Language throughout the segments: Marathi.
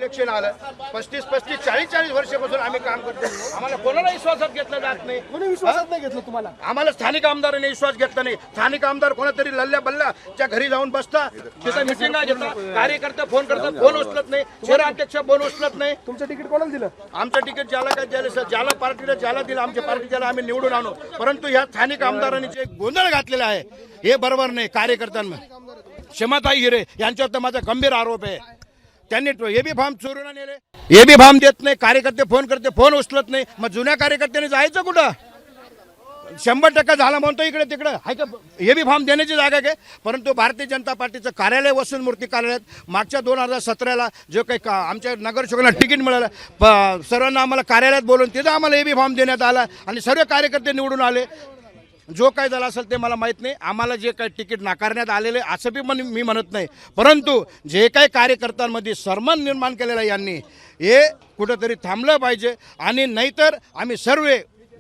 इलेक्शन आलं 35-40 वर्षापासून आम्ही काम करतो. आम्हाला कोणाला विश्वासात घेतलं जात नाही. कोणी विश्वासात नाही घेतलं तुम्हाला? आम्हाला स्थानिक आमदारांनी विश्वास घेतला नाही. स्थानिक आमदार कोणातरी लल्ल्या बल्ल्याच्या घरी जाऊन बसता, तिथं मिटिंगा घेता, कार्यकर्ते फोन करतात, फोन उचलत नाही, शहराध्यक्ष फोन उचलत नाही. तुमचं तिकीट कोणाला दिलं? आमचं तिकीट ज्याला काय ज्याला पार्टीला ज्याला दिलं आमच्या पार्टी ज्याला आम्ही निवडून आणू. परंतु ह्या स्थानिक आमदारांनी जे गोंधळ घातलेला आहे हे बरोबर नाही. कार्यकर्त्यांमध्ये क्षमाताई हिरे यांच्यावर तर माझा गंभीर आरोप आहे. त्यांनी एबी फॉर्म चोरून नेले, एबी फॉर्म देत नाही, कार्यकर्ते फोन करते, फोन उचलत नाही. मग जुन्या कार्यकर्त्यांनी जायचं कुठं? 100% झाला म्हणतो इकडे तिकडे आहे का? एबी फॉर्म देण्याची जागा काय? परंतु भारतीय जनता पार्टीचं कार्यालय वसूल मूर्ती कार्यालयात मागच्या 2017ला जो काही आमच्या नगरसेवकांना तिकीट मिळालं, सर्वांना आम्हाला कार्यालयात बोलवून तिथं आम्हाला एबी फॉर्म देण्यात आला आणि सर्व कार्यकर्ते निवडून आले. जो काही झालं असेल ते मला माहीत नाही. आम्हाला जे काही तिकीट नाकारण्यात आलेले असं बी मी म्हणत नाही. परंतु जे काही कार्यकर्त्यांमध्ये सन्मान निर्माण केलेला यांनी हे कुठंतरी थांबलं पाहिजे. आणि नाहीतर आम्ही सर्व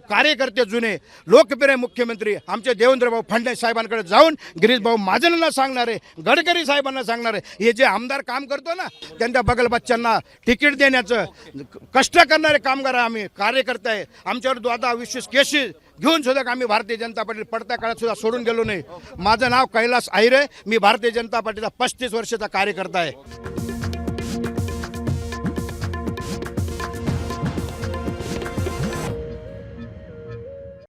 कार्यकर्ते जुने लोकप्रिय मुख्यमंत्री आमचे देवेंद्रभाऊ फडणवीस साहेबांकडे जाऊन गिरीशभाऊ महाजनांना सांगणार आहे, गडकरी साहेबांना सांगणार आहे. हे जे आमदार काम करतो ना त्यांच्या बगल बच्चांना तिकीट देण्याचं कष्ट करणारे कामगार आम्ही कार्यकर्ते आहे. आमच्यावर 12-20 केसेस घेऊन सुद्धा आम्ही भारतीय जनता पार्टी पडत्या काळात सुद्धा सोडून गेलो नाही. माझं नाव कैलास आहिरे, मी भारतीय जनता पार्टीचा 35 वर्षाचा कार्यकर्ता आहे.